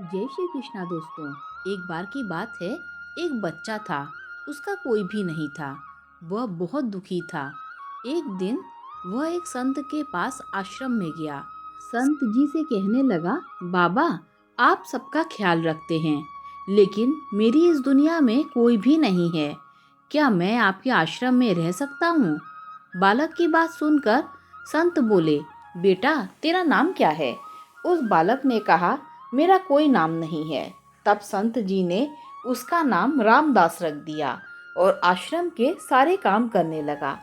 जय श्री कृष्णा दोस्तों। एक बार की बात है, एक बच्चा था। उसका कोई भी नहीं था। वह बहुत दुखी था। एक दिन वह एक संत के पास आश्रम में गया। संत जी से कहने लगा, बाबा, आप सबका ख्याल रखते हैं, लेकिन मेरी इस दुनिया में कोई भी नहीं है। क्या मैं आपके आश्रम में रह सकता हूँ? बालक की बात सुनकर संत बोले, बेटा, तेरा नाम क्या है? उस बालक ने कहा, मेरा कोई नाम नहीं है। तब संत जी ने उसका नाम रामदास रख दिया और आश्रम के सारे काम करने लगा।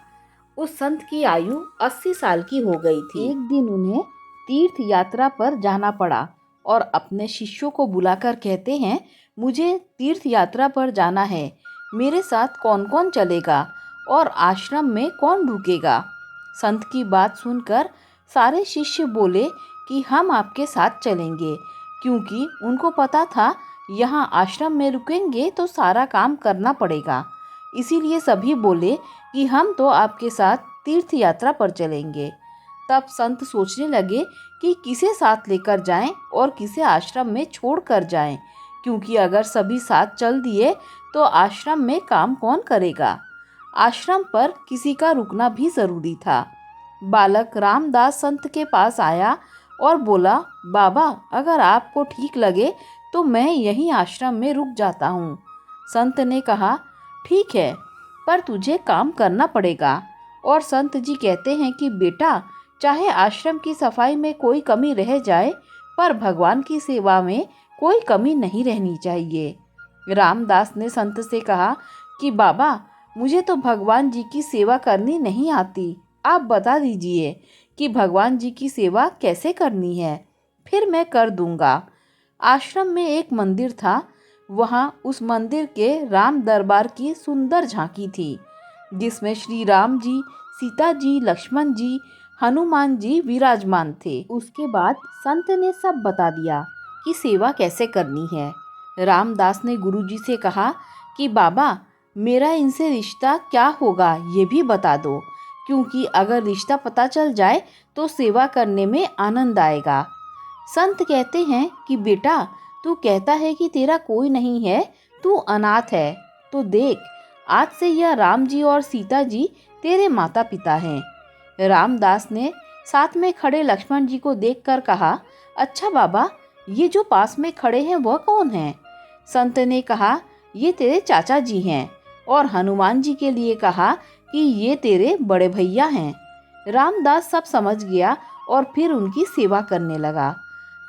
उस संत की आयु 80 साल की हो गई थी। एक दिन उन्हें तीर्थ यात्रा पर जाना पड़ा और अपने शिष्यों को बुलाकर कहते हैं, मुझे तीर्थ यात्रा पर जाना है, मेरे साथ कौन कौन चलेगा और आश्रम में कौन रुकेगा? संत की बात सुनकर सारे शिष्य बोले कि हम आपके साथ चलेंगे, क्योंकि उनको पता था यहाँ आश्रम में रुकेंगे तो सारा काम करना पड़ेगा। इसीलिए सभी बोले कि हम तो आपके साथ तीर्थ यात्रा पर चलेंगे। तब संत सोचने लगे कि किसे साथ लेकर जाएं और किसे आश्रम में छोड़ कर जाएं, क्योंकि अगर सभी साथ चल दिए तो आश्रम में काम कौन करेगा। आश्रम पर किसी का रुकना भी जरूरी था। बालक रामदास संत के पास आया और बोला, बाबा, अगर आपको ठीक लगे तो मैं यहीं आश्रम में रुक जाता हूँ। संत ने कहा, ठीक है, पर तुझे काम करना पड़ेगा। और संत जी कहते हैं कि बेटा, चाहे आश्रम की सफाई में कोई कमी रह जाए, पर भगवान की सेवा में कोई कमी नहीं रहनी चाहिए। रामदास ने संत से कहा कि बाबा, मुझे तो भगवान जी की सेवा करनी नहीं आती, आप बता दीजिए कि भगवान जी की सेवा कैसे करनी है, फिर मैं कर दूंगा। आश्रम में एक मंदिर था। वहाँ उस मंदिर के राम दरबार की सुंदर झांकी थी, जिसमें श्री राम जी, सीता जी, लक्ष्मण जी, हनुमान जी विराजमान थे। उसके बाद संत ने सब बता दिया कि सेवा कैसे करनी है। रामदास ने गुरुजी से कहा कि बाबा, मेरा इनसे रिश्ता क्या होगा ये भी बता दो, क्योंकि अगर रिश्ता पता चल जाए तो सेवा करने में आनंद आएगा। संत कहते हैं कि बेटा, तू कहता है कि तेरा कोई नहीं है, तू अनाथ है, तो देख, आज से यह राम जी और सीता जी तेरे माता पिता हैं। रामदास ने साथ में खड़े लक्ष्मण जी को देखकर कहा, अच्छा बाबा, ये जो पास में खड़े हैं वह कौन हैं? संत ने कहा, ये तेरे चाचा जी हैं। और हनुमान जी के लिए कहा कि ये तेरे बड़े भैया हैं। रामदास सब समझ गया और फिर उनकी सेवा करने लगा।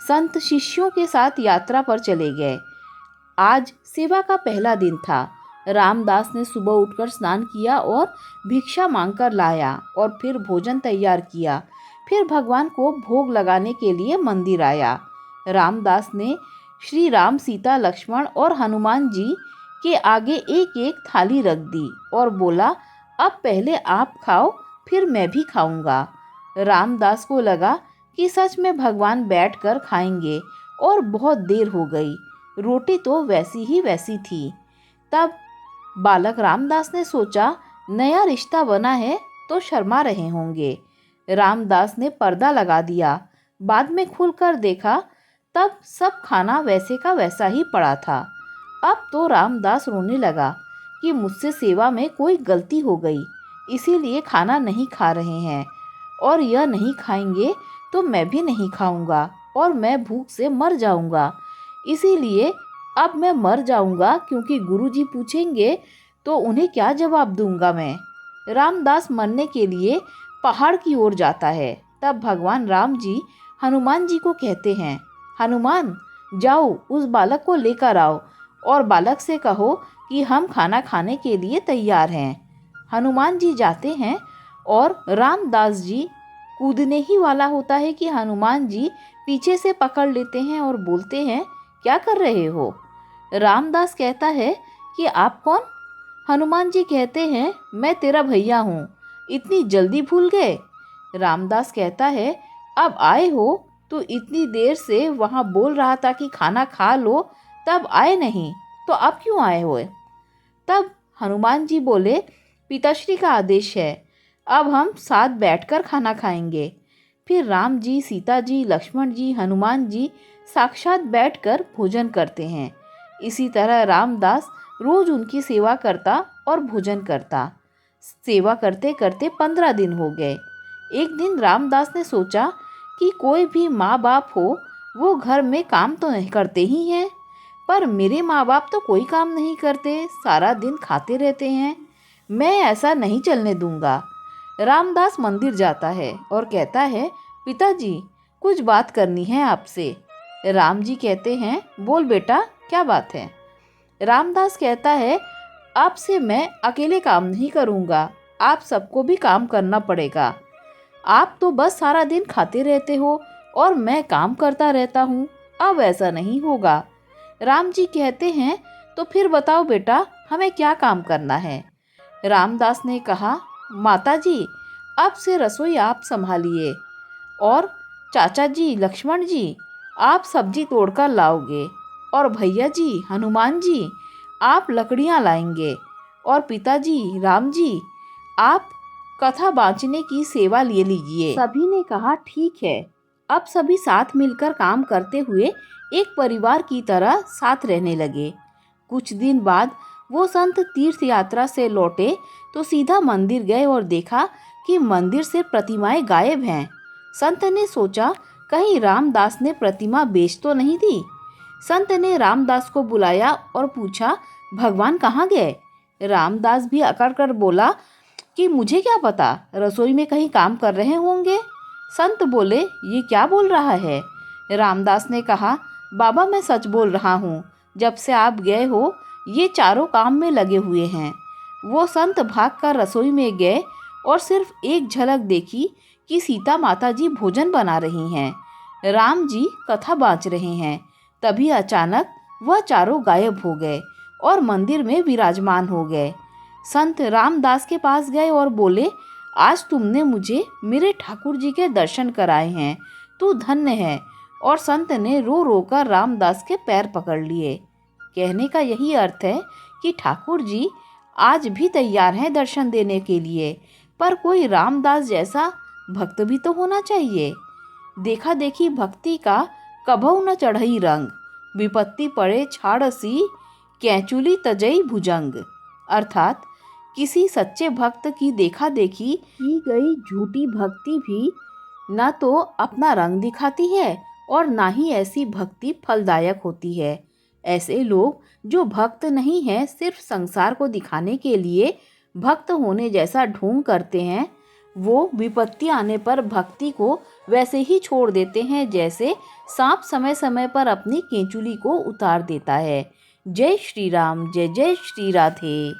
संत शिष्यों के साथ यात्रा पर चले गए। आज सेवा का पहला दिन था। रामदास ने सुबह उठकर स्नान किया और भिक्षा मांगकर लाया और फिर भोजन तैयार किया। फिर भगवान को भोग लगाने के लिए मंदिर आया। रामदास ने श्री राम, सीता, लक्ष्मण और हनुमान जी के आगे एक एक थाली रख दी और बोला, अब पहले आप खाओ, फिर मैं भी खाऊंगा। रामदास को लगा कि सच में भगवान बैठकर खाएंगे और बहुत देर हो गई। रोटी तो वैसी ही वैसी थी। तब बालक रामदास ने सोचा, नया रिश्ता बना है तो शर्मा रहे होंगे। रामदास ने पर्दा लगा दिया। बाद में खुलकर देखा, तब सब खाना वैसे का वैसा ही पड़ा था। अब तो रामदास रोने लगा कि मुझसे सेवा में कोई गलती हो गई, इसीलिए खाना नहीं खा रहे हैं, और यह नहीं खाएंगे तो मैं भी नहीं खाऊंगा और मैं भूख से मर जाऊंगा। इसीलिए अब मैं मर जाऊंगा, क्योंकि गुरुजी पूछेंगे तो उन्हें क्या जवाब दूंगा मैं। रामदास मरने के लिए पहाड़ की ओर जाता है। तब भगवान राम जी हनुमान जी को कहते हैं, हनुमान, जाओ उस बालक को लेकर आओ और बालक से कहो कि हम खाना खाने के लिए तैयार हैं। हनुमान जी जाते हैं और रामदास जी कूदने ही वाला होता है कि हनुमान जी पीछे से पकड़ लेते हैं और बोलते हैं, क्या कर रहे हो? रामदास कहता है कि आप कौन? हनुमान जी कहते हैं, मैं तेरा भैया हूँ, इतनी जल्दी भूल गए? रामदास कहता है, अब आए हो तो इतनी देर से वहाँ बोल रहा था कि खाना खा लो, तब आए नहीं, तो अब क्यों आए हो? तब हनुमान जी बोले, पिताश्री का आदेश है, अब हम साथ बैठकर खाना खाएंगे। फिर राम जी, सीता जी, लक्ष्मण जी, हनुमान जी साक्षात बैठकर भोजन करते हैं। इसी तरह रामदास रोज उनकी सेवा करता और भोजन करता। सेवा करते करते 15 दिन हो गए। एक दिन रामदास ने सोचा कि कोई भी माँ बाप हो वो घर में काम तो नहीं करते ही हैं, पर मेरे माँ बाप तो कोई काम नहीं करते, सारा दिन खाते रहते हैं। मैं ऐसा नहीं चलने दूंगा। रामदास मंदिर जाता है और कहता है, पिताजी कुछ बात करनी है आपसे। राम जी कहते हैं, बोल बेटा क्या बात है। रामदास कहता है, आपसे मैं अकेले काम नहीं करूँगा, आप सबको भी काम करना पड़ेगा। आप तो बस सारा दिन खाते रहते हो और मैं काम करता रहता हूँ, अब ऐसा नहीं होगा। राम जी कहते हैं, तो फिर बताओ बेटा हमें क्या काम करना है। रामदास ने कहा, माता जी अब से रसोई आप संभालिए और चाचा जी लक्ष्मण जी आप सब्जी तोड़कर लाओगे और भैया जी हनुमान जी आप लकड़ियाँ लाएंगे और पिताजी राम जी आप कथा बाँचने की सेवा ले लीजिए। सभी ने कहा ठीक है। अब सभी साथ मिलकर काम करते हुए एक परिवार की तरह साथ रहने लगे। कुछ दिन बाद वो संत तीर्थ यात्रा से लौटे तो सीधा मंदिर गए और देखा कि मंदिर से प्रतिमाएं गायब हैं। संत ने सोचा कहीं रामदास ने प्रतिमा बेच तो नहीं दी। संत ने रामदास को बुलाया और पूछा, भगवान कहाँ गए। रामदास भी अकड़ कर बोला कि मुझे क्या पता, रसोई में कहीं काम कर रहे होंगे। संत बोले, ये क्या बोल रहा है। रामदास ने कहा, बाबा मैं सच बोल रहा हूँ, जब से आप गए हो ये चारों काम में लगे हुए हैं। वो संत भागकर रसोई में गए और सिर्फ एक झलक देखी कि सीता माता जी भोजन बना रही हैं, राम जी कथा बाँच रहे हैं। तभी अचानक वह चारों गायब हो गए और मंदिर में विराजमान हो गए। संत रामदास के पास गए और बोले, आज तुमने मुझे मेरे ठाकुर जी के दर्शन कराए हैं, तू धन्य है। और संत ने रो रो कर रामदास के पैर पकड़ लिए। कहने का यही अर्थ है कि ठाकुर जी आज भी तैयार हैं दर्शन देने के लिए, पर कोई रामदास जैसा भक्त भी तो होना चाहिए। देखा देखी भक्ति का कभऊ न चढ़ई रंग, विपत्ति पड़े छाड़सी कैचुली तजई भुजंग। अर्थात किसी सच्चे भक्त की देखा देखी की गई झूठी भक्ति भी न तो अपना रंग दिखाती है और ना ही ऐसी भक्ति फलदायक होती है। ऐसे लोग जो भक्त नहीं हैं, सिर्फ संसार को दिखाने के लिए भक्त होने जैसा ढोंग करते हैं, वो विपत्ति आने पर भक्ति को वैसे ही छोड़ देते हैं जैसे सांप समय समय पर अपनी केंचुली को उतार देता है। जय श्री राम, जय जय श्री राधे।